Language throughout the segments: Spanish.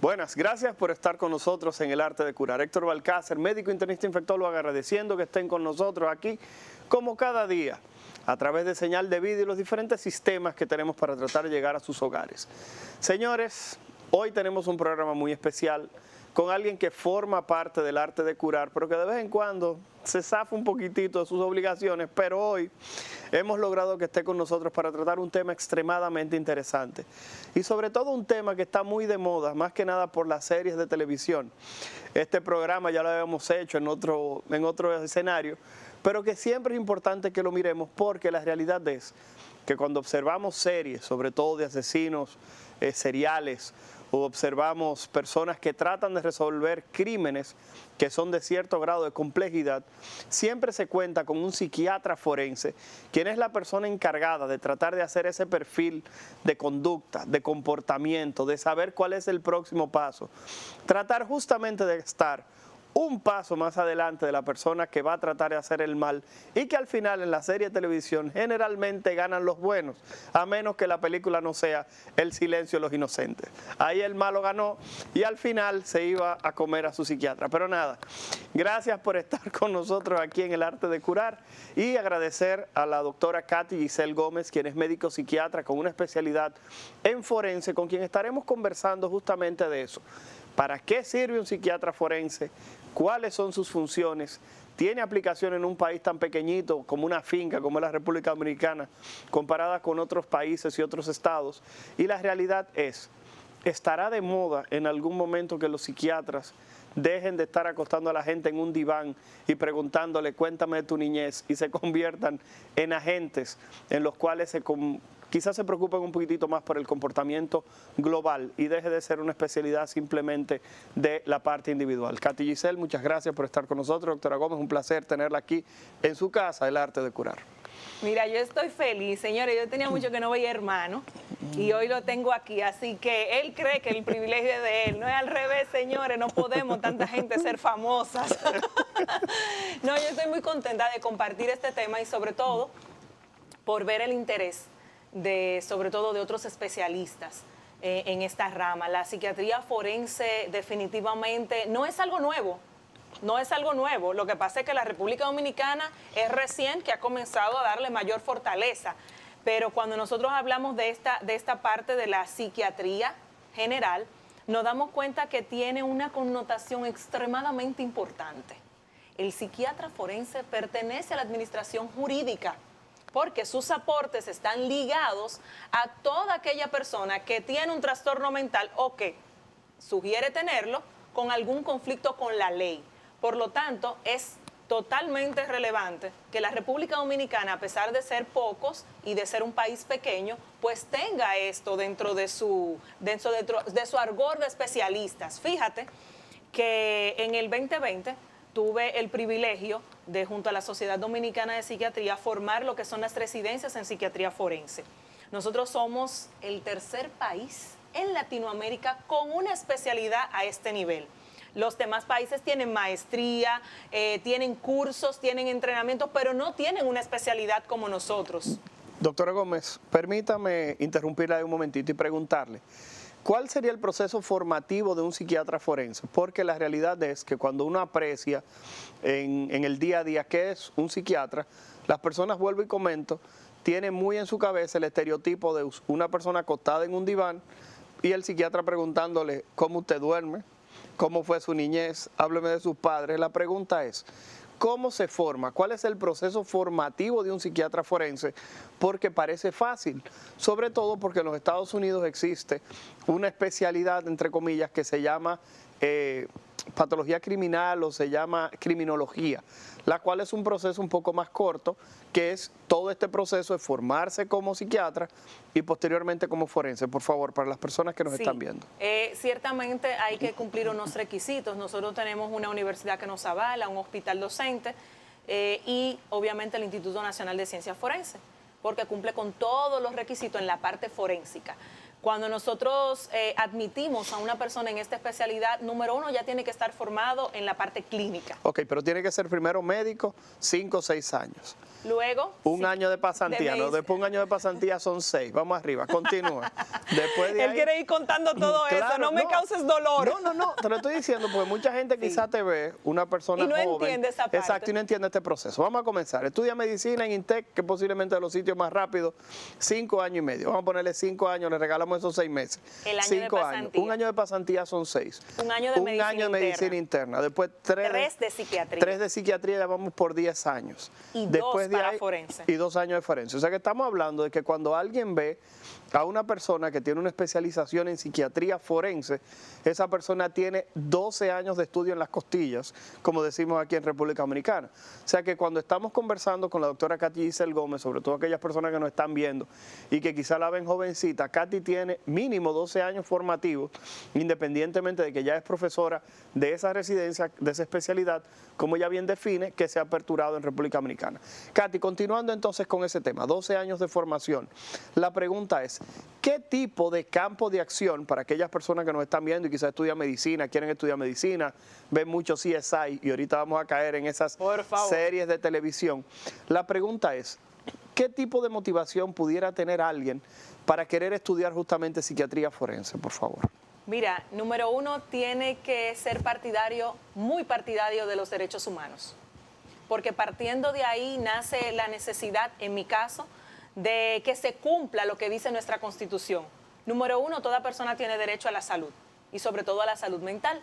Buenas, gracias por estar con nosotros en El Arte de Curar. Héctor Balcácer, médico internista infectólogo, agradeciendo que estén con nosotros aquí como cada día a través de señal de vídeo y los diferentes sistemas que tenemos para tratar de llegar a sus hogares. Señores, hoy tenemos un programa muy especial con alguien que forma parte del arte de curar, pero que de vez en cuando se zafa un poquitito de sus obligaciones, pero hoy hemos logrado que esté con nosotros para tratar un tema extremadamente interesante y sobre todo un tema que está muy de moda, más que nada por las series de televisión. Este programa ya lo habíamos hecho en otro escenario, pero que siempre es importante que lo miremos porque la realidad es que cuando observamos series, sobre todo de asesinos seriales, o observamos personas que tratan de resolver crímenes que son de cierto grado de complejidad, siempre se cuenta con un psiquiatra forense, quien es la persona encargada de tratar de hacer ese perfil de conducta, de comportamiento, de saber cuál es el próximo paso. Tratar justamente de estar un paso más adelante de la persona que va a tratar de hacer el mal y que al final en la serie de televisión generalmente ganan los buenos, a menos que la película no sea El silencio de los inocentes. Ahí el malo ganó y al final se iba a comer a su psiquiatra. Pero nada, gracias por estar con nosotros aquí en El Arte de Curar y agradecer a la doctora Katy Giselle Gómez, quien es médico psiquiatra con una especialidad en forense, con quien estaremos conversando justamente de eso. ¿Para qué sirve un psiquiatra forense? ¿Cuáles son sus funciones? ¿Tiene aplicación en un país tan pequeñito como una finca, como es la República Dominicana, comparada con otros países y otros estados? Y la realidad es, ¿estará de moda en algún momento que los psiquiatras dejen de estar acostando a la gente en un diván y preguntándole, cuéntame de tu niñez, y se conviertan en agentes en los cuales quizás se preocupen un poquitito más por el comportamiento global y deje de ser una especialidad simplemente de la parte individual? Katy Giselle, muchas gracias por estar con nosotros. Doctora Gómez, un placer tenerla aquí en su casa, El Arte de Curar. Mira, yo estoy feliz, señores. Yo tenía mucho que no veía hermano y hoy lo tengo aquí, así que él cree que el privilegio es de él. No es al revés, señores, no podemos tanta gente ser famosas. No, yo estoy muy contenta de compartir este tema y sobre todo por ver el interés sobre todo de otros especialistas en esta rama. La psiquiatría forense definitivamente no es algo nuevo. No es algo nuevo, lo que pasa es que la República Dominicana es recién que ha comenzado a darle mayor fortaleza, pero cuando nosotros hablamos de esta parte de la psiquiatría general, nos damos cuenta que tiene una connotación extremadamente importante. El psiquiatra forense pertenece a la administración jurídica, porque sus aportes están ligados a toda aquella persona que tiene un trastorno mental o que sugiere tenerlo con algún conflicto con la ley. Por lo tanto, es totalmente relevante que la República Dominicana, a pesar de ser pocos y de ser un país pequeño, pues tenga esto dentro de su argor de especialistas. Fíjate que en el 2020 tuve el privilegio de, junto a la Sociedad Dominicana de Psiquiatría, formar lo que son las residencias en psiquiatría forense. Nosotros somos el tercer país en Latinoamérica con una especialidad a este nivel. Los demás países tienen maestría, tienen cursos, tienen entrenamientos, pero no tienen una especialidad como nosotros. Doctora Gómez, permítame interrumpirla un momentito y preguntarle, ¿cuál sería el proceso formativo de un psiquiatra forense? Porque la realidad es que cuando uno aprecia en el día a día qué es un psiquiatra, las personas, vuelvo y comento, tienen muy en su cabeza el estereotipo de una persona acostada en un diván y el psiquiatra preguntándole cómo usted duerme, cómo fue su niñez, hábleme de sus padres. La pregunta es, ¿cómo se forma? ¿Cuál es el proceso formativo de un psiquiatra forense? Porque parece fácil, sobre todo porque en los Estados Unidos existe una especialidad, entre comillas, que se llama patología criminal o se llama criminología, la cual es un proceso un poco más corto, que es todo este proceso de formarse como psiquiatra y posteriormente como forense. Por favor, para las personas que nos están viendo. Ciertamente hay que cumplir unos requisitos. Nosotros tenemos una universidad que nos avala, un hospital docente y obviamente el Instituto Nacional de Ciencias Forenses, porque cumple con todos los requisitos en la parte forénsica. Cuando nosotros admitimos a una persona en esta especialidad, número uno, ya tiene que estar formado en la parte clínica. Ok, pero tiene que ser primero médico, 5 o 6 años. Luego, un año de pasantía, de no, después un año de pasantía son 6. Vamos arriba, continúa. Después de él ahí, quiere ir contando todo eso, claro, no me causes dolor. No, te lo estoy diciendo porque mucha gente quizás te ve, una persona Y no joven. entiende esa parte. Exacto, y no entiende este proceso. Vamos a comenzar. Estudia medicina en INTEC, que posiblemente de los sitios más rápidos, 5 años y medio. Vamos a ponerle 5 años, le regalamos esos 6 meses. El año 5 de pasantía. años. Un año de pasantía son 6. Un año de medicina año de medicina interna. Después 3 de psiquiatría. 3 de psiquiatría, ya vamos por 10 años. Y Después 2 para forense. Y 2 años de forense. O sea que estamos hablando de que cuando alguien ve a una persona que tiene una especialización en psiquiatría forense, esa persona tiene 12 años de estudio en las costillas, como decimos aquí en República Dominicana. O sea que cuando estamos conversando con la doctora Katy Giselle Gómez, sobre todo aquellas personas que nos están viendo y que quizá la ven jovencita, Katy tiene mínimo 12 años formativos, independientemente de que ya es profesora de esa residencia, de esa especialidad, como ella bien define, que se ha aperturado en República Dominicana. Katy, continuando entonces con ese tema, 12 años de formación. La pregunta es, ¿qué tipo de campo de acción para aquellas personas que nos están viendo y quizás estudian medicina, quieren estudiar medicina, ven mucho CSI y ahorita vamos a caer en esas series de televisión? La pregunta es, ¿qué tipo de motivación pudiera tener alguien para querer estudiar justamente psiquiatría forense, por favor? Mira, número 1, tiene que ser partidario, muy partidario de los derechos humanos, porque partiendo de ahí nace la necesidad, en mi caso, de que se cumpla lo que dice nuestra Constitución. Número 1, toda persona tiene derecho a la salud, y sobre todo a la salud mental.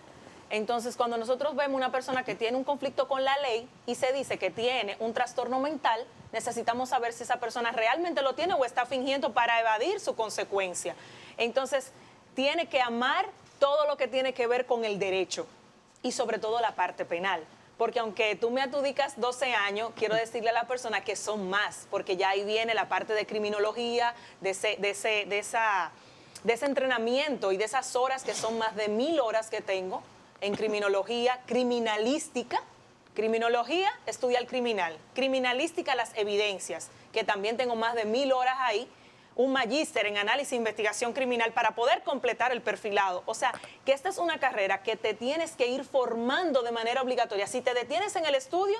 Entonces, cuando nosotros vemos una persona que tiene un conflicto con la ley y se dice que tiene un trastorno mental, necesitamos saber si esa persona realmente lo tiene o está fingiendo para evadir su consecuencia. Entonces, tiene que amar todo lo que tiene que ver con el derecho y sobre todo la parte penal. Porque aunque tú me adjudicas 12 años, quiero decirle a la persona que son más, porque ya ahí viene la parte de criminología, de ese entrenamiento y de esas horas que son más de 1000 horas que tengo en criminología, criminalística. Criminología, estudia el criminal. Criminalística, las evidencias, que también tengo más de 1000 horas ahí. Un magíster en análisis e investigación criminal para poder completar el perfilado. O sea, que esta es una carrera que te tienes que ir formando de manera obligatoria. Si te detienes en el estudio,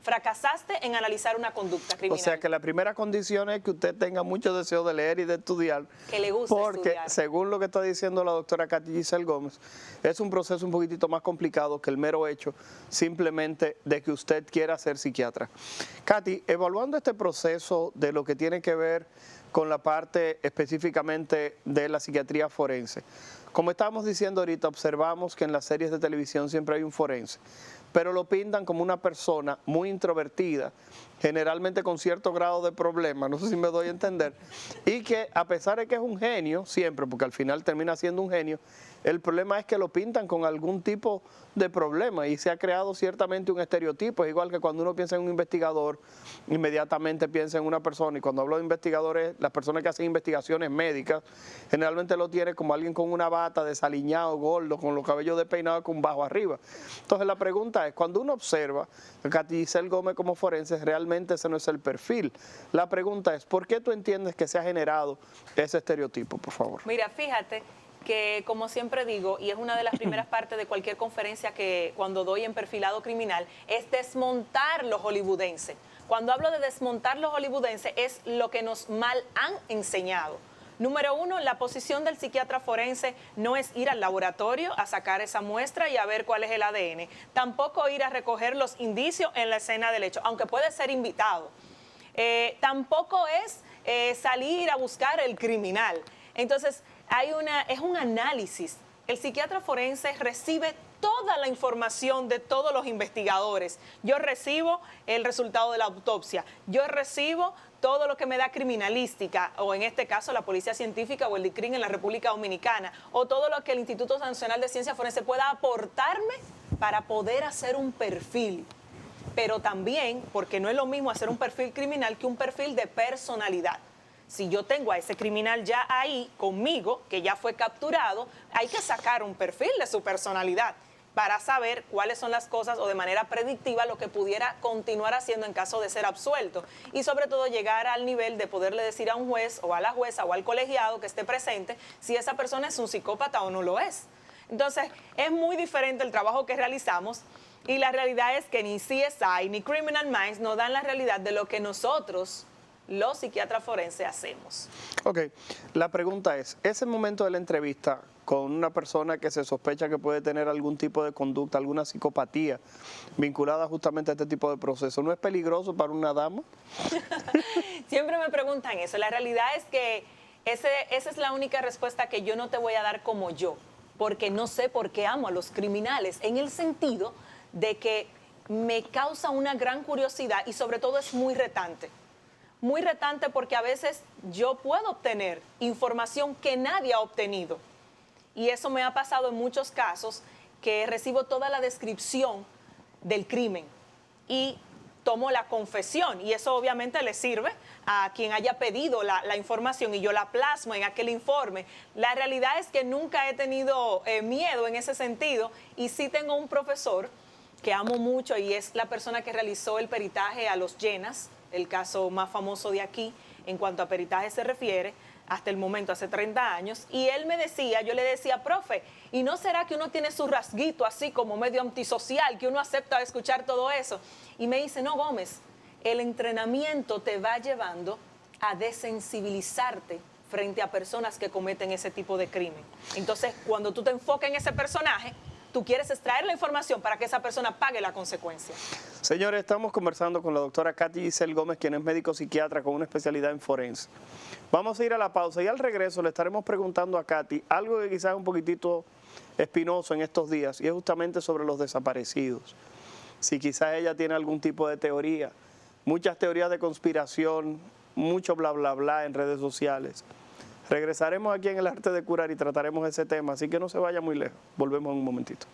fracasaste en analizar una conducta criminal. O sea que la primera condición es que usted tenga mucho deseo de leer y de estudiar. Que le guste porque, estudiar. según lo que está diciendo la doctora Katy Giselle Gómez, es un proceso un poquitito más complicado que el mero hecho simplemente de que usted quiera ser psiquiatra. Katy, evaluando este proceso de lo que tiene que ver con la parte específicamente de la psiquiatría forense, como estábamos diciendo ahorita, observamos que en las series de televisión siempre hay un forense, pero lo pintan como una persona muy introvertida, generalmente con cierto grado de problema, no sé si me doy a entender, y que a pesar de que es un genio, siempre, porque al final termina siendo un genio, el problema es que lo pintan con algún tipo de problema y se ha creado ciertamente un estereotipo. Es igual que cuando uno piensa en un investigador, inmediatamente piensa en una persona, y cuando hablo de investigadores, las personas que hacen investigaciones médicas, generalmente lo tiene como alguien con una bata, desaliñado, gordo, con los cabellos despeinados con bajo arriba. Entonces la pregunta es, cuando uno observa a Katy Giselle Gómez como forense, realmente ese no es el perfil. La pregunta es, ¿por qué tú entiendes que se ha generado ese estereotipo, por favor? Mira, fíjate que, como siempre digo, y es una de las primeras partes de cualquier conferencia que cuando doy en perfilado criminal, es desmontar lo hollywoodense. Cuando hablo de desmontar lo hollywoodense es lo que nos mal han enseñado. Número 1, la posición del psiquiatra forense no es ir al laboratorio a sacar esa muestra y a ver cuál es el ADN. Tampoco ir a recoger los indicios en la escena del hecho, aunque puede ser invitado. Tampoco es salir a buscar el criminal. Entonces, es un análisis. El psiquiatra forense recibe toda la información de todos los investigadores. Yo recibo el resultado de la autopsia, yo recibo todo lo que me da criminalística, o en este caso la Policía Científica o el DICRIN en la República Dominicana, o todo lo que el Instituto Nacional de Ciencia Forense pueda aportarme para poder hacer un perfil. Pero también, porque no es lo mismo hacer un perfil criminal que un perfil de personalidad. Si yo tengo a ese criminal ya ahí conmigo, que ya fue capturado, hay que sacar un perfil de su personalidad para saber cuáles son las cosas o de manera predictiva lo que pudiera continuar haciendo en caso de ser absuelto. Y sobre todo llegar al nivel de poderle decir a un juez o a la jueza o al colegiado que esté presente si esa persona es un psicópata o no lo es. Entonces, es muy diferente el trabajo que realizamos. Y la realidad es que ni CSI ni Criminal Minds nos dan la realidad de lo que nosotros, los psiquiatras forenses, hacemos. Ok, la pregunta es, ese momento de la entrevista con una persona que se sospecha que puede tener algún tipo de conducta, alguna psicopatía vinculada justamente a este tipo de proceso, ¿no es peligroso para una dama? Siempre me preguntan eso. La realidad es que esa es la única respuesta que yo no te voy a dar como yo, porque no sé por qué amo a los criminales, en el sentido de que me causa una gran curiosidad y sobre todo es muy retante. Muy retante porque a veces yo puedo obtener información que nadie ha obtenido. Y eso me ha pasado en muchos casos, que recibo toda la descripción del crimen y tomo la confesión. Y eso obviamente le sirve a quien haya pedido la información y yo la plasmo en aquel informe. La realidad es que nunca he tenido miedo en ese sentido y sí tengo un profesor que amo mucho y es la persona que realizó el peritaje a los Llenas, el caso más famoso de aquí en cuanto a peritaje se refiere, hasta el momento, hace 30 años, y él me decía, yo le decía, profe, ¿y no será que uno tiene su rasguito así como medio antisocial, que uno acepta escuchar todo eso? Y me dice, no, Gómez, el entrenamiento te va llevando a desensibilizarte frente a personas que cometen ese tipo de crimen. Entonces, cuando tú te enfocas en ese personaje, tú quieres extraer la información para que esa persona pague la consecuencia. Señores, estamos conversando con la doctora Katy Giselle Gómez, quien es médico psiquiatra con una especialidad en forense. Vamos a ir a la pausa y al regreso le estaremos preguntando a Katy algo que quizás es un poquitito espinoso en estos días y es justamente sobre los desaparecidos. Si quizás ella tiene algún tipo de teoría, muchas teorías de conspiración, mucho bla bla bla en redes sociales. Regresaremos aquí en El Arte de Curar y trataremos ese tema, así que no se vaya muy lejos. Volvemos en un momentito.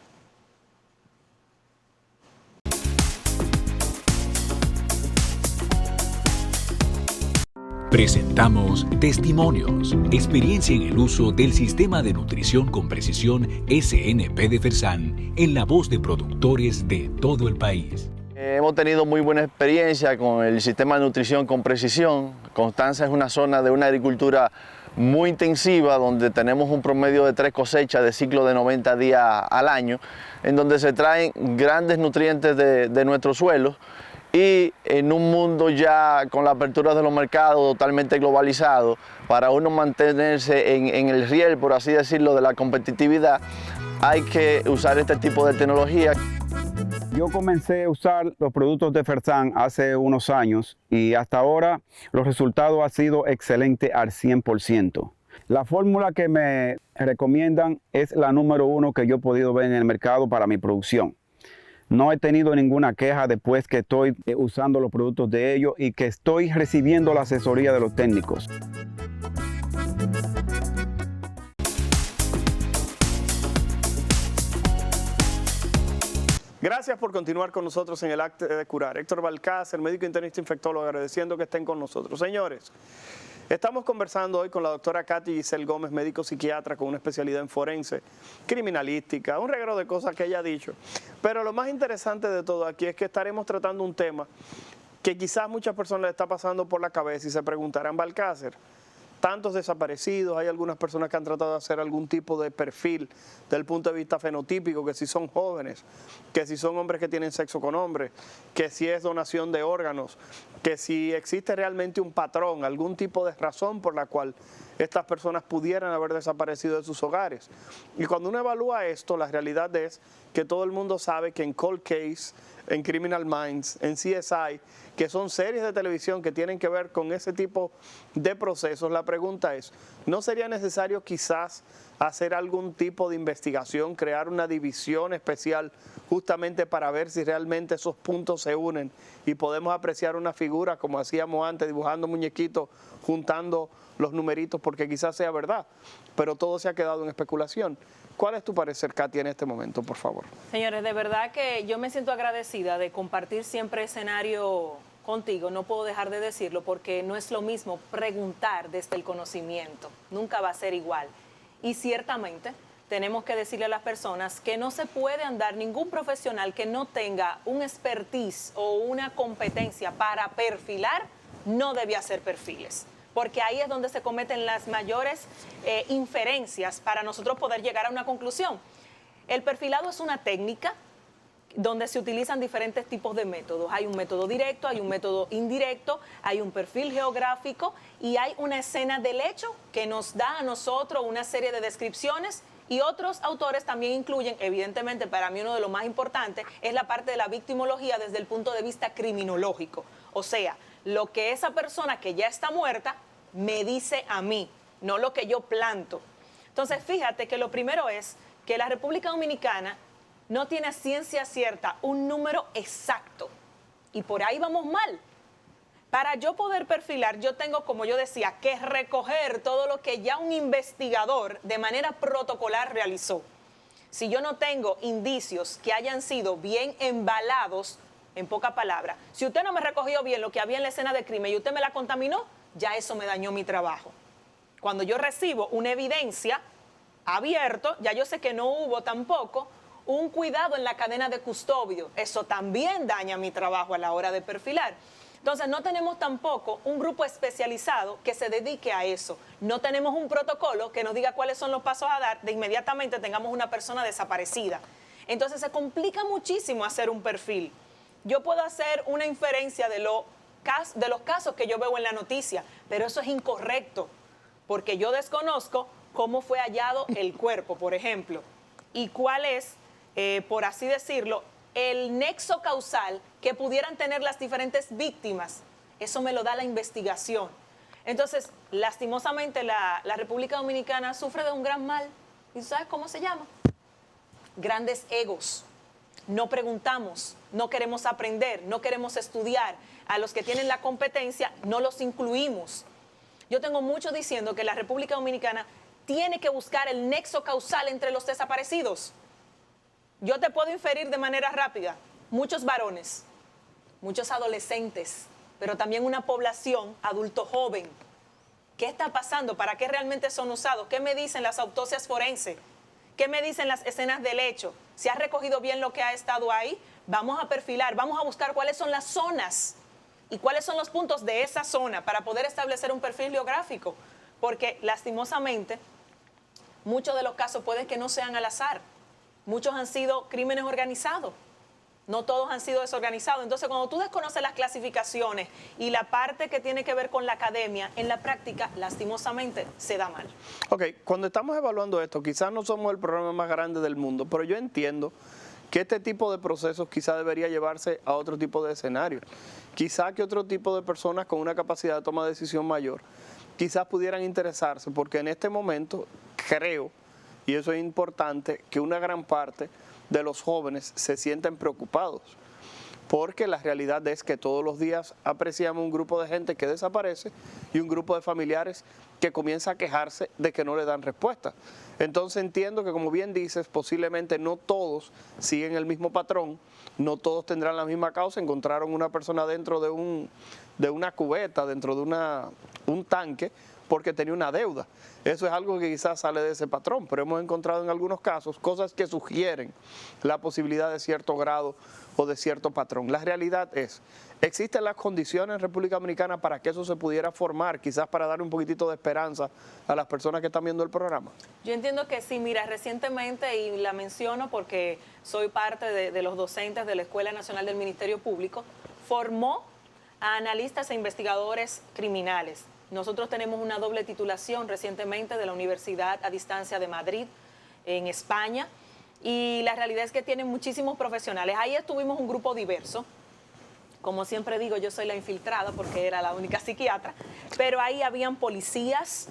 Presentamos Testimonios, experiencia en el uso del Sistema de Nutrición con Precisión SNP de Fersan, en la voz de productores de todo el país. Hemos tenido muy buena experiencia con el Sistema de Nutrición con Precisión. Constanza es una zona de una agricultura muy intensiva, donde tenemos un promedio de 3 cosechas de ciclo de 90 días al año, en donde se traen grandes nutrientes de nuestros suelos, y en un mundo ya con la apertura de los mercados totalmente globalizado, para uno mantenerse en el riel, por así decirlo, de la competitividad, hay que usar este tipo de tecnología. Yo comencé a usar los productos de Fersan hace unos años y hasta ahora los resultados han sido excelentes al 100%. La fórmula que me recomiendan es la número 1 que yo he podido ver en el mercado para mi producción. No he tenido ninguna queja después que estoy usando los productos de ellos y que estoy recibiendo la asesoría de los técnicos. Gracias por continuar con nosotros en El Arte de Curar. Héctor Balcácer, médico internista infectólogo, agradeciendo que estén con nosotros. Señores, estamos conversando hoy con la doctora Katy Giselle Gómez, médico psiquiatra con una especialidad en forense, criminalística, un reguero de cosas que ella ha dicho. Pero lo más interesante de todo aquí es que estaremos tratando un tema que quizás muchas personas le está pasando por la cabeza y se preguntarán, Balcácer, tantos desaparecidos, hay algunas personas que han tratado de hacer algún tipo de perfil desde el punto de vista fenotípico, que si son jóvenes, que si son hombres que tienen sexo con hombres, que si es donación de órganos, que si existe realmente un patrón, algún tipo de razón por la cual estas personas pudieran haber desaparecido de sus hogares. Y cuando uno evalúa esto, la realidad es que todo el mundo sabe que en Cold Case, en Criminal Minds, en CSI, que son series de televisión que tienen que ver con ese tipo de procesos, la pregunta es, ¿no sería necesario quizás hacer algún tipo de investigación, crear una división especial justamente para ver si realmente esos puntos se unen y podemos apreciar una figura como hacíamos antes, dibujando muñequitos, juntando los numeritos, porque quizás sea verdad, pero todo se ha quedado en especulación? ¿Cuál es tu parecer, Katy, en este momento, por favor? Señores, de verdad que yo me siento agradecida de compartir siempre escenario contigo. No puedo dejar de decirlo porque no es lo mismo preguntar desde el conocimiento. Nunca va a ser igual. Y ciertamente tenemos que decirle a las personas que no se puede andar ningún profesional que no tenga un expertise o una competencia para perfilar, no debe hacer perfiles. Porque ahí es donde se cometen las mayores inferencias para nosotros poder llegar a una conclusión. El perfilado es una técnica donde se utilizan diferentes tipos de métodos. Hay un método directo, hay un método indirecto, hay un perfil geográfico y hay una escena del hecho que nos da a nosotros una serie de descripciones, y otros autores también incluyen, evidentemente para mí uno de los más importantes, es la parte de la victimología desde el punto de vista criminológico. O sea, lo que esa persona que ya está muerta me dice a mí, no lo que yo planto. Entonces, fíjate que lo primero es que la República Dominicana no tiene a ciencia cierta un número exacto, y por ahí vamos mal. Para yo poder perfilar, yo tengo, como yo decía, que recoger todo lo que ya un investigador de manera protocolar realizó. Si yo no tengo indicios que hayan sido bien embalados, en poca palabra, si usted no me recogió bien lo que había en la escena de crimen y usted me la contaminó, ya eso me dañó mi trabajo. Cuando yo recibo una evidencia abierta, ya yo sé que no hubo tampoco un cuidado en la cadena de custodio. Eso también daña mi trabajo a la hora de perfilar. Entonces, no tenemos tampoco un grupo especializado que se dedique a eso. No tenemos un protocolo que nos diga cuáles son los pasos a dar de inmediatamente tengamos una persona desaparecida. Entonces, se complica muchísimo hacer un perfil. Yo puedo hacer una inferencia de los casos que yo veo en la noticia, pero eso es incorrecto, porque yo desconozco cómo fue hallado el cuerpo, por ejemplo, y cuál es, por así decirlo, el nexo causal que pudieran tener las diferentes víctimas. Eso me lo da la investigación. Entonces, lastimosamente, la República Dominicana sufre de un gran mal. ¿Y sabes cómo se llama? Grandes egos. No preguntamos, no queremos aprender, no queremos estudiar. A los que tienen la competencia no los incluimos. Yo tengo mucho diciendo que la República Dominicana tiene que buscar el nexo causal entre los desaparecidos. Yo te puedo inferir de manera rápida, muchos varones, muchos adolescentes, pero también una población adulto joven. ¿Qué está pasando? ¿Para qué realmente son usados? ¿Qué me dicen las autopsias forenses? ¿Qué me dicen las escenas del hecho? ¿Se ha recogido bien lo que ha estado ahí? Vamos a perfilar, vamos a buscar cuáles son las zonas y cuáles son los puntos de esa zona para poder establecer un perfil geográfico. Porque lastimosamente, muchos de los casos puede que no sean al azar. Muchos han sido crímenes organizados, no todos han sido desorganizados. Entonces, cuando tú desconoces las clasificaciones y la parte que tiene que ver con la academia, en la práctica, lastimosamente, se da mal. Ok, cuando estamos evaluando esto, quizás no somos el programa más grande del mundo, pero yo entiendo que este tipo de procesos quizás debería llevarse a otro tipo de escenarios. Quizás que otro tipo de personas con una capacidad de toma de decisión mayor, quizás pudieran interesarse, porque en este momento creo, y eso es importante, que una gran parte de los jóvenes se sienten preocupados, porque la realidad es que todos los días apreciamos un grupo de gente que desaparece y un grupo de familiares que comienza a quejarse de que no le dan respuesta. Entonces entiendo que, como bien dices, posiblemente no todos siguen el mismo patrón, no todos tendrán la misma causa. Encontraron una persona dentro de una cubeta, dentro de un tanque, porque tenía una deuda. Eso es algo que quizás sale de ese patrón, pero hemos encontrado en algunos casos cosas que sugieren la posibilidad de cierto grado o de cierto patrón. La realidad es, ¿existen las condiciones en República Dominicana para que eso se pudiera formar, quizás para dar un poquitito de esperanza a las personas que están viendo el programa? Yo entiendo que sí. Mira, recientemente, y la menciono porque soy parte de los docentes de la Escuela Nacional del Ministerio Público, formó a analistas e investigadores criminales. Nosotros tenemos una doble titulación recientemente de la Universidad a Distancia de Madrid, en España, y la realidad es que tienen muchísimos profesionales. Ahí estuvimos un grupo diverso. Como siempre digo, yo soy la infiltrada porque era la única psiquiatra, pero ahí habían policías,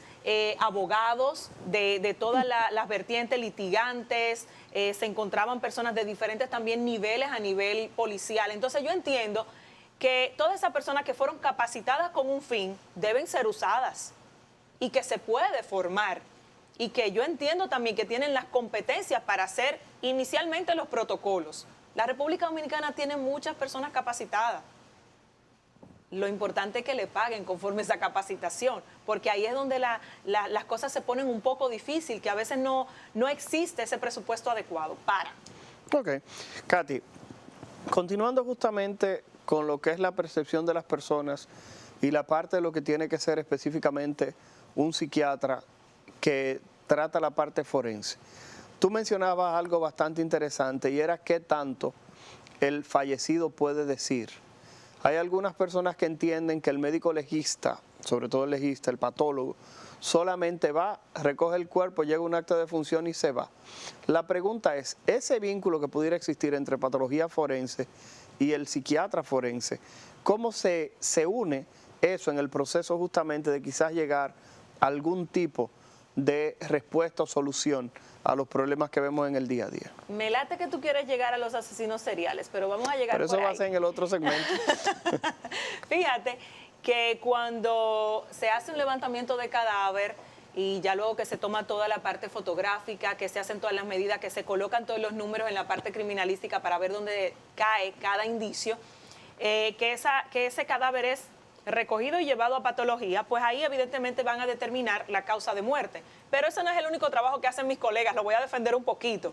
abogados de todas las vertientes, litigantes, se encontraban personas de diferentes también niveles a nivel policial. Entonces yo entiendo que todas esas personas que fueron capacitadas con un fin deben ser usadas y que se puede formar, y que yo entiendo también que tienen las competencias para hacer inicialmente los protocolos. La República Dominicana tiene muchas personas capacitadas. Lo importante es que le paguen conforme esa capacitación, porque ahí es donde las cosas se ponen un poco difícil, que a veces no existe ese presupuesto adecuado para. Ok. Katy, continuando justamente con lo que es la percepción de las personas y la parte de lo que tiene que ser específicamente un psiquiatra que trata la parte forense. Tú mencionabas algo bastante interesante, y era qué tanto el fallecido puede decir. Hay algunas personas que entienden que el médico legista, sobre todo el legista, el patólogo, solamente va, recoge el cuerpo, llega a un acto de función y se va. La pregunta es, ese vínculo que pudiera existir entre patología forense y el psiquiatra forense, ¿cómo se une eso en el proceso justamente de quizás llegar a algún tipo de respuesta o solución a los problemas que vemos en el día a día? Me late que tú quieres llegar a los asesinos seriales, pero vamos a llegar Pero eso por va ahí. a ser en el otro segmento. Fíjate que cuando se hace un levantamiento de cadáver y ya luego que se toma toda la parte fotográfica, que se hacen todas las medidas, que se colocan todos los números en la parte criminalística para ver dónde cae cada indicio, que ese cadáver es recogido y llevado a patología, pues ahí evidentemente van a determinar la causa de muerte. Pero ese no es el único trabajo que hacen mis colegas, lo voy a defender un poquito.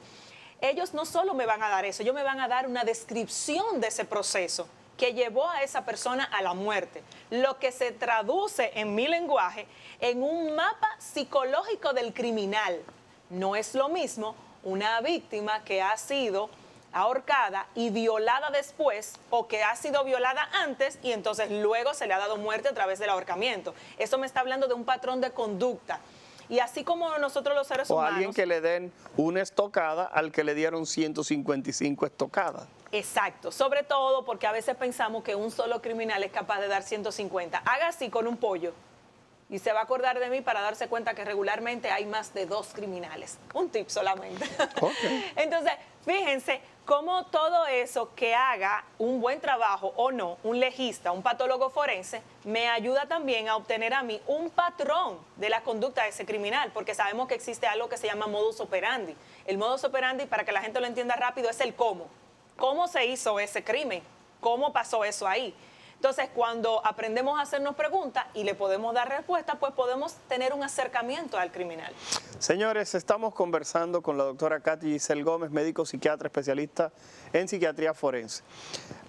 Ellos no solo me van a dar eso, ellos me van a dar una descripción de ese proceso que llevó a esa persona a la muerte, lo que se traduce en mi lenguaje en un mapa psicológico del criminal. No es lo mismo una víctima que ha sido ahorcada y violada después, o que ha sido violada antes y entonces luego se le ha dado muerte a través del ahorcamiento. Eso me está hablando de un patrón de conducta. Y así como nosotros los seres humanos... O alguien que le den una estocada al que le dieron 155 estocadas. Exacto, sobre todo porque a veces pensamos que un solo criminal es capaz de dar 150. Haga así con un pollo y se va a acordar de mí para darse cuenta que regularmente hay más de 2 criminales. Un tip solamente. Okay. Entonces, fíjense cómo todo eso que haga un buen trabajo o no, un legista, un patólogo forense, me ayuda también a obtener a mí un patrón de la conducta de ese criminal, porque sabemos que existe algo que se llama modus operandi. El modus operandi, para que la gente lo entienda rápido, es el cómo. ¿Cómo se hizo ese crimen? ¿Cómo pasó eso ahí? Entonces, cuando aprendemos a hacernos preguntas y le podemos dar respuesta, pues podemos tener un acercamiento al criminal. Señores, estamos conversando con la doctora Katy Giselle Gómez, médico psiquiatra especialista en psiquiatría forense.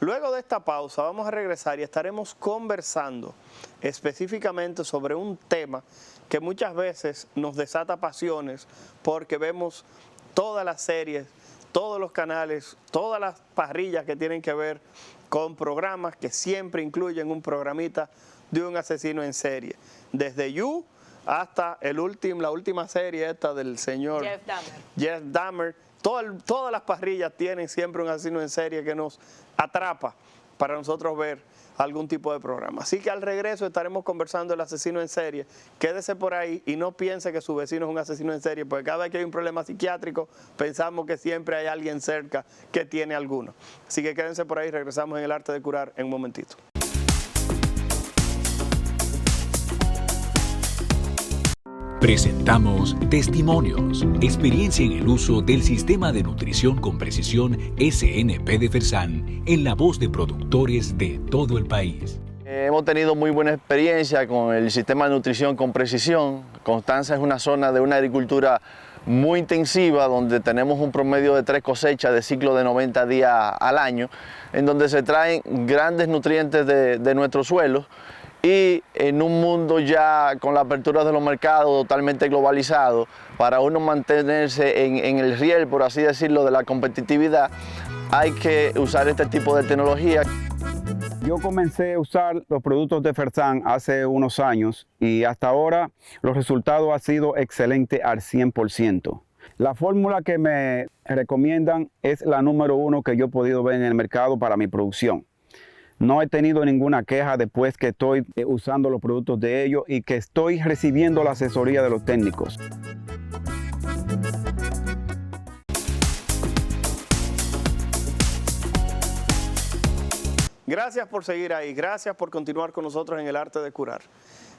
Luego de esta pausa vamos a regresar y estaremos conversando específicamente sobre un tema que muchas veces nos desata pasiones porque vemos todas las series, todos los canales, todas las parrillas que tienen que ver con programas que siempre incluyen un programita de un asesino en serie. Desde You hasta la última serie esta del señor Jeff Dahmer. Todas las parrillas tienen siempre un asesino en serie que nos atrapa para nosotros ver algún tipo de programa. Así que al regreso estaremos conversando del asesino en serie. Quédese por ahí y no piense que su vecino es un asesino en serie, porque cada vez que hay un problema psiquiátrico pensamos que siempre hay alguien cerca que tiene alguno. Así que quédense por ahí, regresamos en El Arte de Curar en un momentito. Presentamos Testimonios, experiencia en el uso del Sistema de Nutrición con Precisión SNP de Fersan, en la voz de productores de todo el país. Hemos tenido muy buena experiencia con el Sistema de Nutrición con Precisión. Constanza es una zona de una agricultura muy intensiva, donde tenemos un promedio de 3 cosechas de ciclo de 90 días al año, en donde se traen grandes nutrientes de nuestros suelos. Y en un mundo ya con la apertura de los mercados totalmente globalizado, para uno mantenerse en el riel, por así decirlo, de la competitividad, hay que usar este tipo de tecnología. Yo comencé a usar los productos de Fersan hace unos años y hasta ahora los resultados han sido excelentes al 100%. La fórmula que me recomiendan es la número 1 que yo he podido ver en el mercado para mi producción. No he tenido ninguna queja después que estoy usando los productos de ellos y que estoy recibiendo la asesoría de los técnicos. Gracias por seguir ahí, gracias por continuar con nosotros en El Arte de Curar.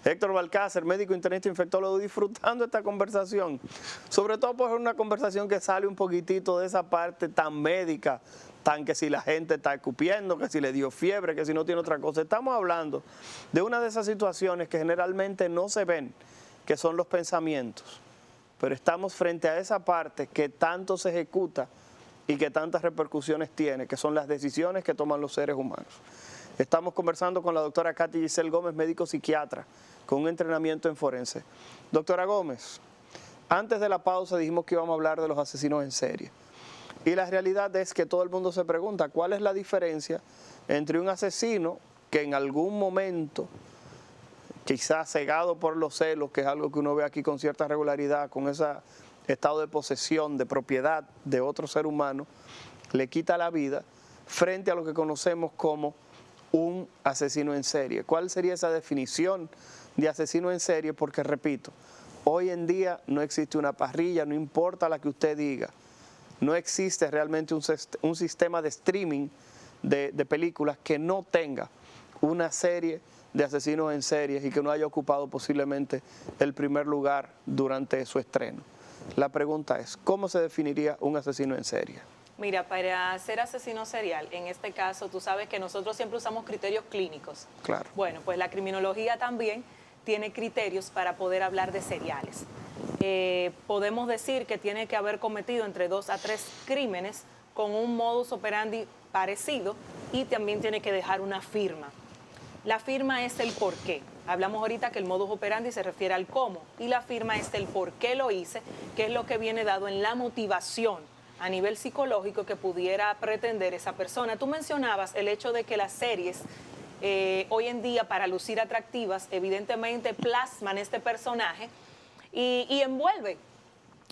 Héctor Balcácer, médico internista infectólogo, disfrutando esta conversación, sobre todo por una conversación que sale un poquitito de esa parte tan médica, tan que si la gente está escupiendo, que si le dio fiebre, que si no tiene otra cosa. Estamos hablando de una de esas situaciones que generalmente no se ven, que son los pensamientos, pero estamos frente a esa parte que tanto se ejecuta y que tantas repercusiones tiene, que son las decisiones que toman los seres humanos. Estamos conversando con la doctora Katy Giselle Gómez, médico psiquiatra, con un entrenamiento en forense. Doctora Gómez, antes de la pausa dijimos que íbamos a hablar de los asesinos en serie. Y la realidad es que todo el mundo se pregunta cuál es la diferencia entre un asesino que en algún momento, quizás cegado por los celos, que es algo que uno ve aquí con cierta regularidad, con ese estado de posesión, de propiedad de otro ser humano, le quita la vida, frente a lo que conocemos como un asesino en serie. ¿Cuál sería esa definición de asesino en serie? Porque repito, hoy en día no existe una parrilla, no importa la que usted diga, no existe realmente un sistema de streaming de películas que no tenga una serie de asesinos en series y que no haya ocupado posiblemente el primer lugar durante su estreno. La pregunta es, ¿cómo se definiría un asesino en serie? Mira, para ser asesino serial, en este caso, tú sabes que nosotros siempre usamos criterios clínicos. Claro. Bueno, pues la criminología también tiene criterios para poder hablar de seriales. Podemos decir que tiene que haber cometido entre 2 a 3 crímenes con un modus operandi parecido y también tiene que dejar una firma. La firma es el por qué. Hablamos ahorita que el modus operandi se refiere al cómo y la firma es el por qué lo hice, que es lo que viene dado en la motivación a nivel psicológico que pudiera pretender esa persona. Tú mencionabas el hecho de que las series hoy en día, para lucir atractivas, evidentemente plasman este personaje y envuelve,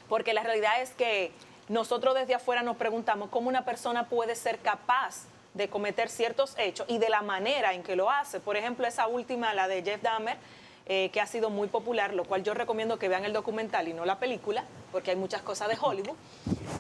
porque la realidad es que nosotros desde afuera nos preguntamos cómo una persona puede ser capaz de cometer ciertos hechos y de la manera en que lo hace. Por ejemplo, esa última, la de Jeff Dahmer, que ha sido muy popular, lo cual yo recomiendo que vean el documental y no la película, porque hay muchas cosas de Hollywood.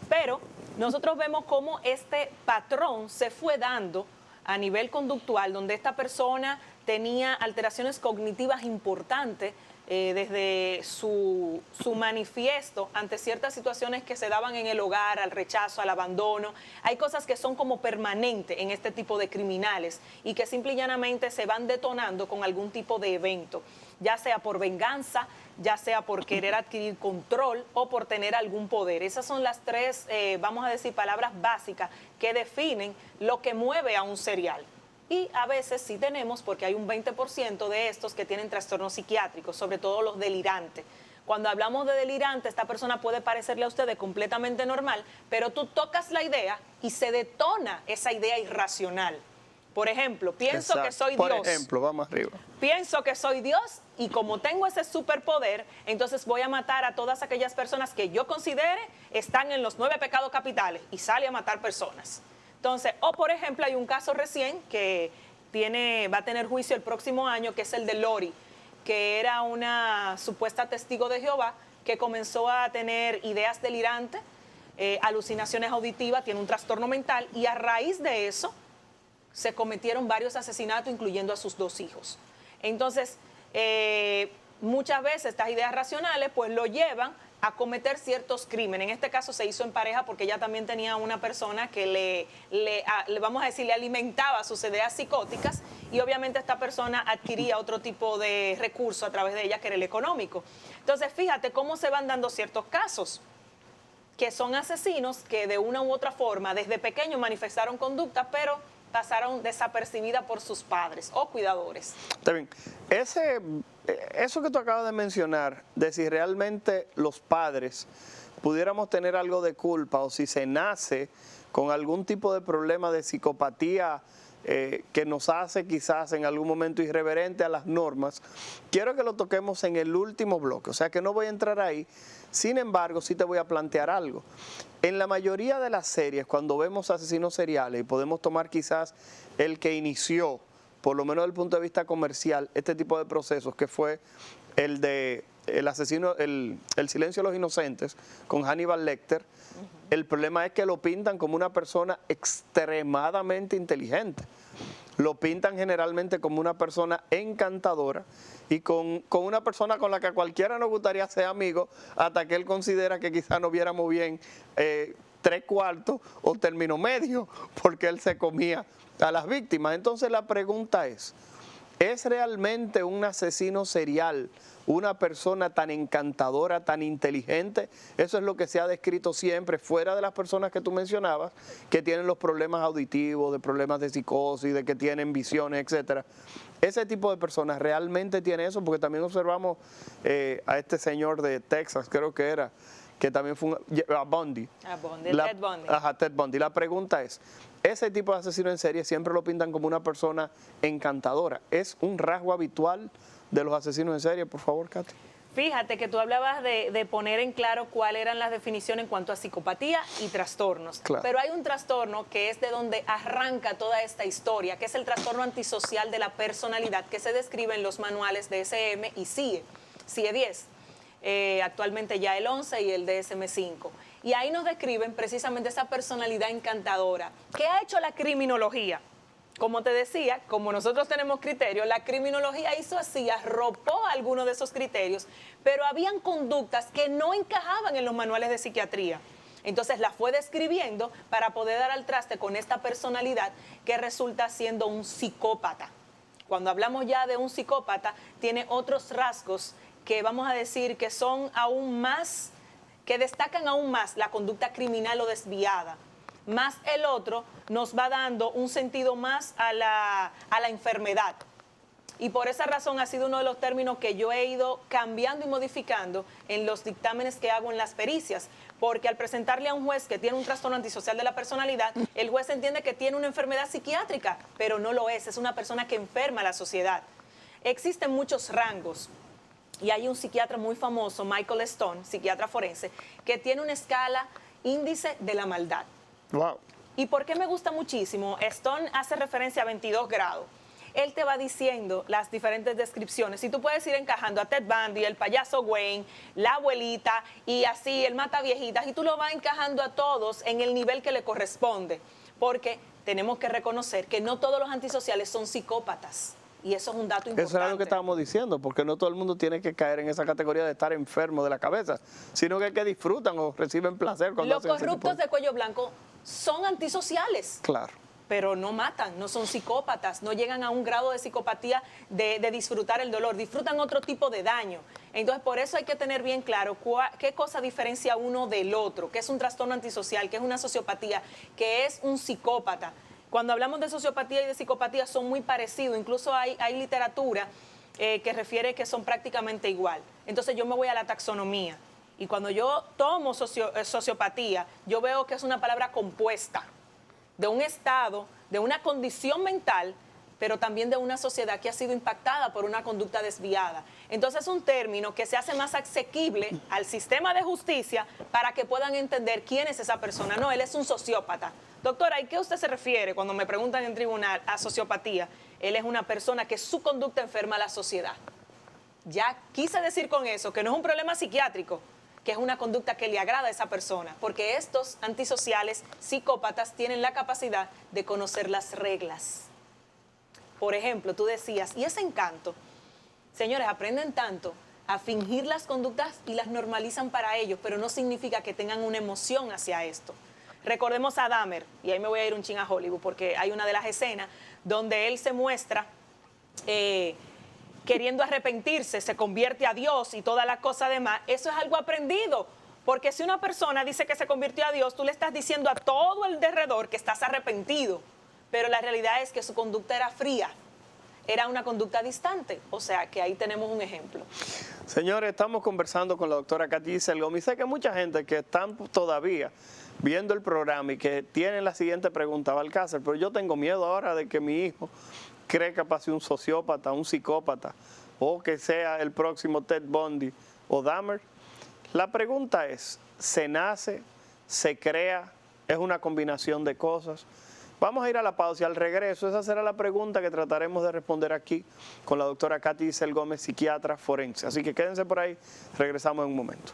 Pero nosotros vemos cómo este patrón se fue dando a nivel conductual, donde esta persona tenía alteraciones cognitivas importantes, desde su manifiesto ante ciertas situaciones que se daban en el hogar, al rechazo, al abandono. Hay cosas que son como permanentes en este tipo de criminales y que simple y llanamente se van detonando con algún tipo de evento, ya sea por venganza, ya sea por querer adquirir control o por tener algún poder. Esas son las 3, vamos a decir, palabras básicas que definen lo que mueve a un serial. Y a veces sí tenemos, porque hay un 20% de estos que tienen trastornos psiquiátricos, sobre todo los delirantes. Cuando hablamos de delirante, esta persona puede parecerle a ustedes completamente normal, pero tú tocas la idea y se detona esa idea irracional. Por ejemplo, pienso que soy Dios. Por ejemplo, vamos arriba. Pienso que soy Dios y como tengo ese superpoder, entonces voy a matar a todas aquellas personas que yo considere están en los 9 pecados capitales y sale a matar personas. Entonces, o por ejemplo, hay un caso recién que va a tener juicio el próximo año, que es el de Lori, que era una supuesta testigo de Jehová que comenzó a tener ideas delirantes, alucinaciones auditivas, tiene un trastorno mental y a raíz de eso se cometieron varios asesinatos, incluyendo a sus 2 hijos. Entonces, muchas veces estas ideas racionales pues lo llevan a cometer ciertos crímenes. En este caso se hizo en pareja porque ella también tenía una persona que le vamos a decir, le alimentaba sus ideas psicóticas y obviamente esta persona adquiría otro tipo de recurso a través de ella que era el económico. Entonces, fíjate cómo se van dando ciertos casos, que son asesinos que de una u otra forma desde pequeños manifestaron conducta, pero pasaron desapercibida por sus padres o cuidadores. Está bien. Eso que tú acabas de mencionar, de si realmente los padres pudiéramos tener algo de culpa o si se nace con algún tipo de problema de psicopatía que nos hace quizás en algún momento irreverente a las normas, quiero que lo toquemos en el último bloque, o sea que no voy a entrar ahí. Sin embargo, sí te voy a plantear algo. En la mayoría de las series, cuando vemos asesinos seriales, y podemos tomar quizás el que inició, por lo menos desde el punto de vista comercial, este tipo de procesos, que fue el de el asesino, el silencio de los inocentes, con Hannibal Lecter, el problema es que lo pintan como una persona extremadamente inteligente. Lo pintan generalmente como una persona encantadora y con una persona con la que a cualquiera nos gustaría ser amigo, hasta que él considera que quizás no viéramos bien 3/4 o término medio, porque él se comía a las víctimas. Entonces la pregunta ¿es realmente un asesino serial una persona tan encantadora, tan inteligente? Eso es lo que se ha descrito siempre, fuera de las personas que tú mencionabas, que tienen los problemas auditivos, de problemas de psicosis, de que tienen visiones, etcétera. Ese tipo de personas realmente tiene eso, porque también observamos a este señor de Texas, creo que era, que también fue a Bundy. A Bundy, Ted Bundy. Ajá, Ted Bundy. La pregunta es, ese tipo de asesino en serie siempre lo pintan como una persona encantadora. ¿Es un rasgo habitual de los asesinos en serie? Por favor, Katy. Fíjate que tú hablabas de poner en claro cuáles eran las definiciones en cuanto a psicopatía y trastornos. Claro. Pero hay un trastorno que es de donde arranca toda esta historia, que es el trastorno antisocial de la personalidad, que se describe en los manuales DSM y CIE 10. Actualmente ya el 11 y el DSM-5. Y ahí nos describen precisamente esa personalidad encantadora. ¿Qué ha hecho la criminología? Como te decía, como nosotros tenemos criterios, la criminología hizo así, arropó algunos de esos criterios, pero habían conductas que no encajaban en los manuales de psiquiatría. Entonces la fue describiendo para poder dar al traste con esta personalidad que resulta siendo un psicópata. Cuando hablamos ya de un psicópata, tiene otros rasgos que vamos a decir que son aún más, que destacan aún más la conducta criminal o desviada. Más el otro nos va dando un sentido más a la enfermedad. Y por esa razón ha sido uno de los términos que yo he ido cambiando y modificando en los dictámenes que hago en las pericias. Porque al presentarle a un juez que tiene un trastorno antisocial de la personalidad, el juez entiende que tiene una enfermedad psiquiátrica, pero no lo es una persona que enferma a la sociedad. Existen muchos rangos. Y hay un psiquiatra muy famoso, Michael Stone, psiquiatra forense, que tiene una escala índice de la maldad. Wow. ¿Y por qué me gusta muchísimo? Stone hace referencia a 22 grados. Él te va diciendo las diferentes descripciones. Y tú puedes ir encajando a Ted Bundy, el payaso Wayne, la abuelita y así, el mata viejitas. Y tú lo vas encajando a todos en el nivel que le corresponde. Porque tenemos que reconocer que no todos los antisociales son psicópatas. Y eso es un dato importante. Eso era lo que estábamos diciendo, porque no todo el mundo tiene que caer en esa categoría de estar enfermo de la cabeza, sino que disfrutan o reciben placer cuando Los hacen ese corruptos tipo de cuello blanco son antisociales. Claro. Pero no matan, no son psicópatas, no llegan a un grado de psicopatía de disfrutar el dolor, disfrutan otro tipo de daño. Entonces, por eso hay que tener bien claro qué cosa diferencia uno del otro, qué es un trastorno antisocial, qué es una sociopatía, qué es un psicópata. Cuando hablamos de sociopatía y de psicopatía son muy parecidos, incluso hay literatura que refiere que son prácticamente igual. Entonces yo me voy a la taxonomía y cuando yo tomo sociopatía, yo veo que es una palabra compuesta de un estado, de una condición mental, pero también de una sociedad que ha sido impactada por una conducta desviada. Entonces es un término que se hace más asequible al sistema de justicia para que puedan entender quién es esa persona. No, él es un sociópata. Doctora, ¿y qué usted se refiere cuando me preguntan en tribunal a sociopatía? Él es una persona que su conducta enferma a la sociedad. Ya quise decir con eso que no es un problema psiquiátrico, que es una conducta que le agrada a esa persona, porque estos antisociales psicópatas tienen la capacidad de conocer las reglas. Por ejemplo, tú decías, ¿y ese encanto? Señores, aprenden tanto a fingir las conductas y las normalizan para ellos, pero no significa que tengan una emoción hacia esto. Recordemos a Dahmer, y ahí me voy a ir un chin a Hollywood, porque hay una de las escenas donde él se muestra queriendo arrepentirse, se convierte a Dios y toda la cosa demás. Eso es algo aprendido, porque si una persona dice que se convirtió a Dios, tú le estás diciendo a todo el derredor que estás arrepentido, pero la realidad es que su conducta era fría, era una conducta distante, o sea que ahí tenemos un ejemplo. Señores, estamos conversando con la doctora Katy Giselle Gómez. Sé que mucha gente que están todavía viendo el programa y que tienen la siguiente pregunta, Balcázar, pero yo tengo miedo ahora de que mi hijo cree que pase un sociópata, un psicópata, o que sea el próximo Ted Bundy o Dahmer. La pregunta es, ¿se nace, se crea, es una combinación de cosas? Vamos a ir a la pausa y al regreso esa será la pregunta que trataremos de responder aquí con la doctora Katy Giselle Gómez, psiquiatra forense. Así que quédense por ahí, regresamos en un momento.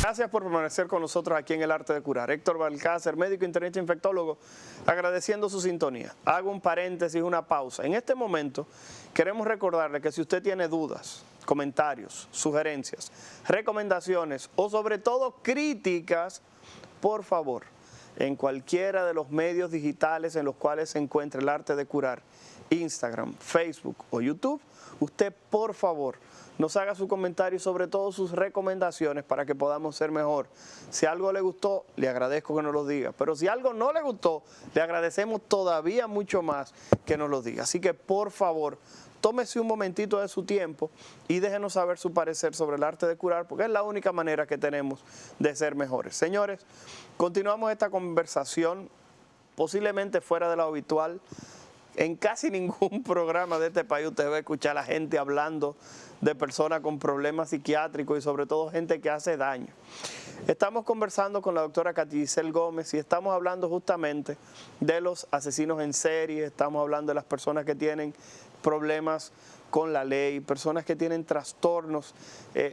Gracias por permanecer con nosotros aquí en El Arte de Curar. Héctor Balcázar, médico internista infectólogo, agradeciendo su sintonía. Hago un paréntesis, una pausa. En este momento queremos recordarle que si usted tiene dudas, comentarios, sugerencias, recomendaciones o sobre todo críticas, por favor, en cualquiera de los medios digitales en los cuales se encuentra El Arte de Curar, Instagram, Facebook o YouTube, usted por favor nos haga su comentario y sobre todo sus recomendaciones para que podamos ser mejor. Si algo le gustó, le agradezco que nos lo diga, pero si algo no le gustó, le agradecemos todavía mucho más que nos lo diga. Así que por favor, tómese un momentito de su tiempo y déjenos saber su parecer sobre el arte de curar, porque es la única manera que tenemos de ser mejores. Señores, continuamos esta conversación, posiblemente fuera de lo habitual. En casi ningún programa de este país usted va a escuchar a la gente hablando de personas con problemas psiquiátricos y sobre todo gente que hace daño. Estamos conversando con la doctora Katy Giselle Gómez y estamos hablando justamente de los asesinos en serie, estamos hablando de las personas que tienen problemas con la ley, personas que tienen trastornos,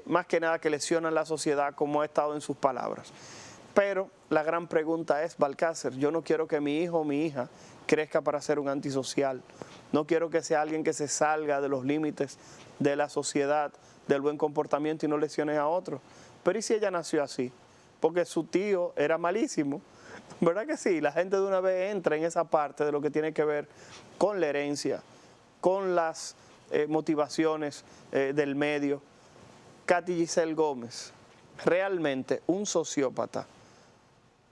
más que nada que lesionan la sociedad, como ha estado en sus palabras. Pero la gran pregunta es, Balcácer, yo no quiero que mi hijo o mi hija crezca para ser un antisocial. No quiero que sea alguien que se salga de los límites de la sociedad, del buen comportamiento y no lesione a otros. Pero ¿y si ella nació así? Porque su tío era malísimo. ¿Verdad que sí? La gente de una vez entra en esa parte de lo que tiene que ver con la herencia, con las motivaciones del medio. Katy Giselle Gómez, ¿realmente un sociópata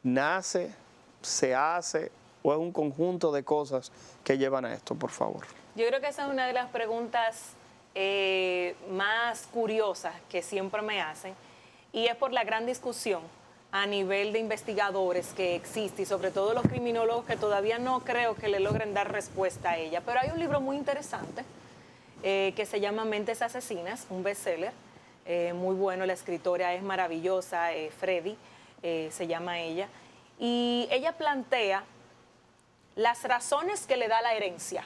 nace, se hace o es un conjunto de cosas que llevan a esto, por favor? Yo creo que esa es una de las preguntas más curiosas que siempre me hacen, y es por la gran discusión a nivel de investigadores que existe y sobre todo los criminólogos que todavía no creo que le logren dar respuesta a ella. Pero hay un libro muy interesante que se llama Mentes Asesinas, un bestseller, muy bueno, la escritora es maravillosa, Freddy se llama ella, y ella plantea las razones que le da la herencia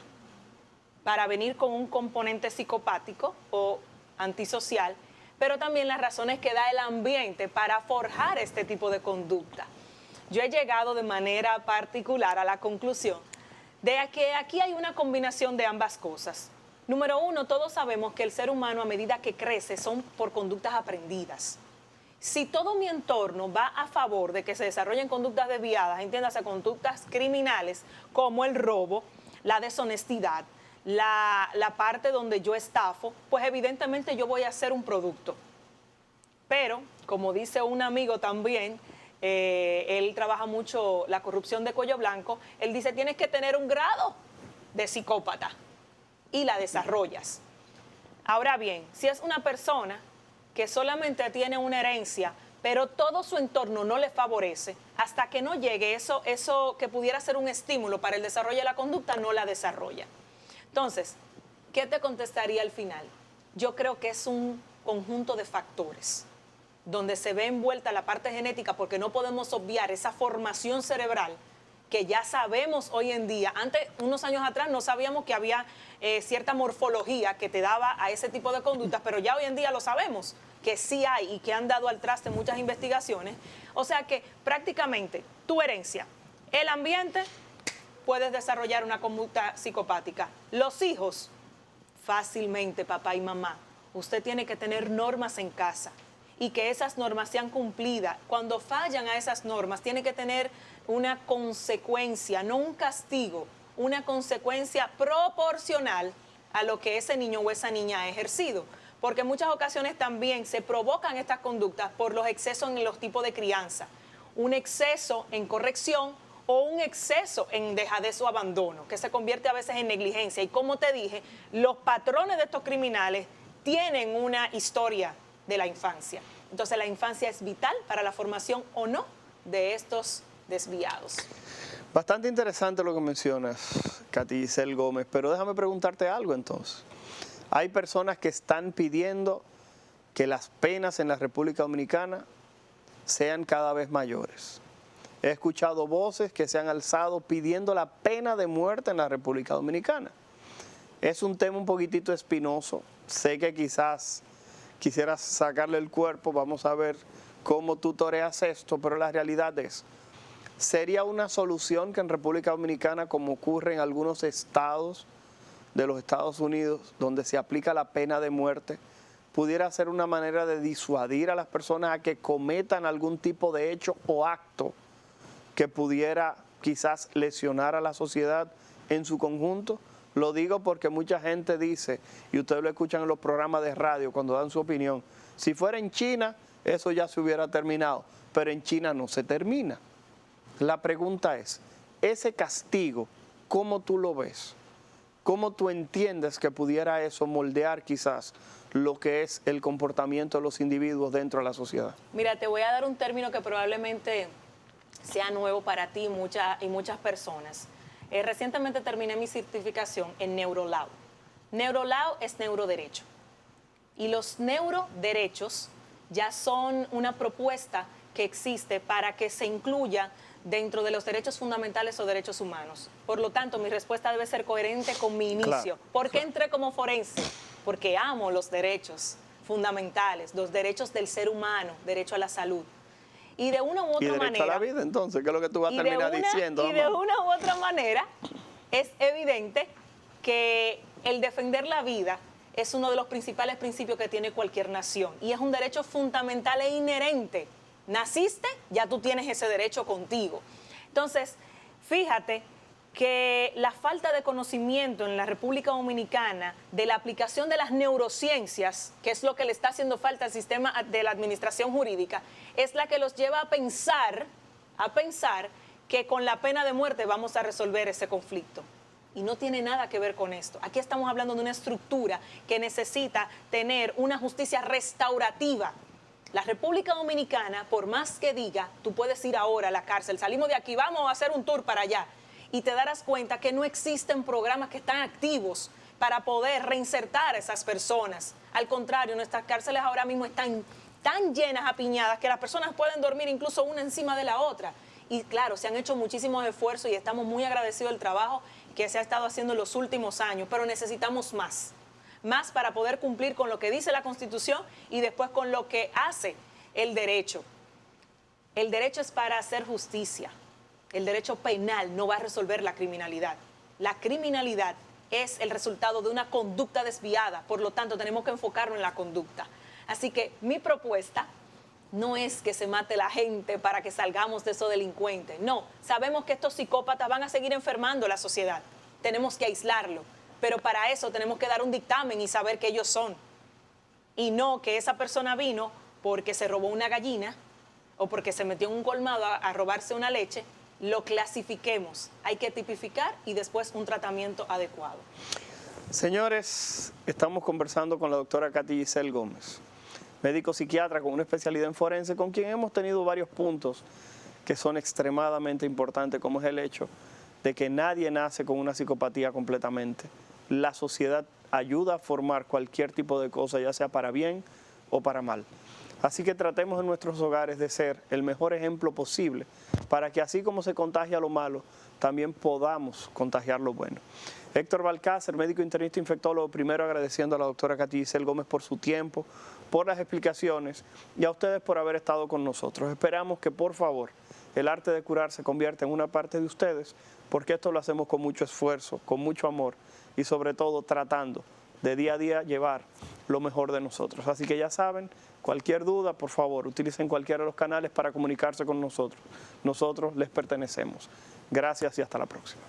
para venir con un componente psicopático o antisocial, pero también las razones que da el ambiente para forjar este tipo de conducta. Yo he llegado de manera particular a la conclusión de que aquí hay una combinación de ambas cosas. Número uno, todos sabemos que el ser humano a medida que crece son por conductas aprendidas. Si todo mi entorno va a favor de que se desarrollen conductas desviadas, entiéndase, conductas criminales como el robo, la deshonestidad, la parte donde yo estafo, pues evidentemente yo voy a hacer un producto. Pero, como dice un amigo también, él trabaja mucho la corrupción de cuello blanco, él dice, tienes que tener un grado de psicópata y la desarrollas. Ahora bien, si es una persona que solamente tiene una herencia, pero todo su entorno no le favorece, hasta que no llegue eso que pudiera ser un estímulo para el desarrollo de la conducta, no la desarrolla. Entonces, ¿qué te contestaría al final? Yo creo que es un conjunto de factores donde se ve envuelta la parte genética, porque no podemos obviar esa formación cerebral que ya sabemos hoy en día. Antes, unos años atrás, no sabíamos que había cierta morfología que te daba a ese tipo de conductas, pero ya hoy en día lo sabemos, que sí hay y que han dado al traste muchas investigaciones. O sea que prácticamente tu herencia, el ambiente, puedes desarrollar una conducta psicopática. Los hijos, fácilmente, papá y mamá. Usted tiene que tener normas en casa y que esas normas sean cumplidas. Cuando fallan a esas normas, tiene que tener una consecuencia, no un castigo, una consecuencia proporcional a lo que ese niño o esa niña ha ejercido. Porque en muchas ocasiones también se provocan estas conductas por los excesos en los tipos de crianza. Un exceso en corrección o un exceso en dejadez o abandono, que se convierte a veces en negligencia. Y como te dije, los patrones de estos criminales tienen una historia de la infancia. Entonces la infancia es vital para la formación o no de estos desviados. Bastante interesante lo que mencionas, Katy Giselle Gómez, pero déjame preguntarte algo entonces. Hay personas que están pidiendo que las penas en la República Dominicana sean cada vez mayores. He escuchado voces que se han alzado pidiendo la pena de muerte en la República Dominicana. Es un tema un poquitito espinoso. Sé que quizás quisieras sacarle el cuerpo, vamos a ver cómo tú toreas esto, pero la realidad es, ¿sería una solución que en República Dominicana, como ocurre en algunos estados de los Estados Unidos, donde se aplica la pena de muerte, pudiera ser una manera de disuadir a las personas a que cometan algún tipo de hecho o acto que pudiera quizás lesionar a la sociedad en su conjunto? Lo digo porque mucha gente dice, y ustedes lo escuchan en los programas de radio cuando dan su opinión, si fuera en China, eso ya se hubiera terminado, pero en China no se termina. La pregunta es, ese castigo, ¿cómo tú lo ves? ¿Cómo tú entiendes que pudiera eso moldear quizás lo que es el comportamiento de los individuos dentro de la sociedad? Mira, te voy a dar un término que probablemente sea nuevo para ti y muchas personas. Recientemente terminé mi certificación en NeuroLaw. NeuroLaw es neuroderecho. Y los neuroderechos ya son una propuesta que existe para que se incluya dentro de los derechos fundamentales o derechos humanos. Por lo tanto, mi respuesta debe ser coherente con mi inicio. Claro, ¿Por qué entré como forense? Porque amo los derechos fundamentales, los derechos del ser humano, derecho a la salud. Y de una u otra manera... Y derecho a la vida, entonces, ¿qué es lo que tú vas a terminar diciendo? Y de una u otra manera, es evidente que el defender la vida es uno de los principales principios que tiene cualquier nación. Y es un derecho fundamental e inherente. Naciste, ya tú tienes ese derecho contigo. Entonces, fíjate que la falta de conocimiento en la República Dominicana de la aplicación de las neurociencias, que es lo que le está haciendo falta al sistema de la administración jurídica, es la que los lleva a pensar que con la pena de muerte vamos a resolver ese conflicto. Y no tiene nada que ver con esto. Aquí estamos hablando de una estructura que necesita tener una justicia restaurativa. La República Dominicana, por más que diga, tú puedes ir ahora a la cárcel, salimos de aquí, vamos a hacer un tour para allá, y te darás cuenta que no existen programas que están activos para poder reinsertar a esas personas. Al contrario, nuestras cárceles ahora mismo están tan llenas, apiñadas, que las personas pueden dormir incluso una encima de la otra. Y claro, se han hecho muchísimos esfuerzos y estamos muy agradecidos del trabajo que se ha estado haciendo en los últimos años, pero necesitamos más para poder cumplir con lo que dice la Constitución y después con lo que hace el derecho. El derecho es para hacer justicia. El derecho penal no va a resolver la criminalidad. La criminalidad es el resultado de una conducta desviada, por lo tanto tenemos que enfocarnos en la conducta. Así que mi propuesta no es que se mate la gente para que salgamos de esos delincuentes. No, sabemos que estos psicópatas van a seguir enfermando la sociedad. Tenemos que aislarlo, pero para eso tenemos que dar un dictamen y saber que ellos son. Y no que esa persona vino porque se robó una gallina o porque se metió en un colmado a robarse una leche. Lo clasifiquemos, hay que tipificar y después un tratamiento adecuado. Señores, estamos conversando con la doctora Katy Giselle Gómez, médico psiquiatra con una especialidad en forense, con quien hemos tenido varios puntos que son extremadamente importantes, como es el hecho de que nadie nace con una psicopatía completamente. La sociedad ayuda a formar cualquier tipo de cosa, ya sea para bien o para mal. Así que tratemos en nuestros hogares de ser el mejor ejemplo posible para que así como se contagia lo malo, también podamos contagiar lo bueno. Héctor Balcácer, médico internista infectólogo, primero agradeciendo a la doctora Katy Giselle Gómez por su tiempo, por las explicaciones y a ustedes por haber estado con nosotros. Esperamos que por favor el arte de curar se convierta en una parte de ustedes, porque esto lo hacemos con mucho esfuerzo, con mucho amor y sobre todo tratando de día a día llevar lo mejor de nosotros. Así que ya saben, cualquier duda, por favor, utilicen cualquiera de los canales para comunicarse con nosotros. Nosotros les pertenecemos. Gracias y hasta la próxima.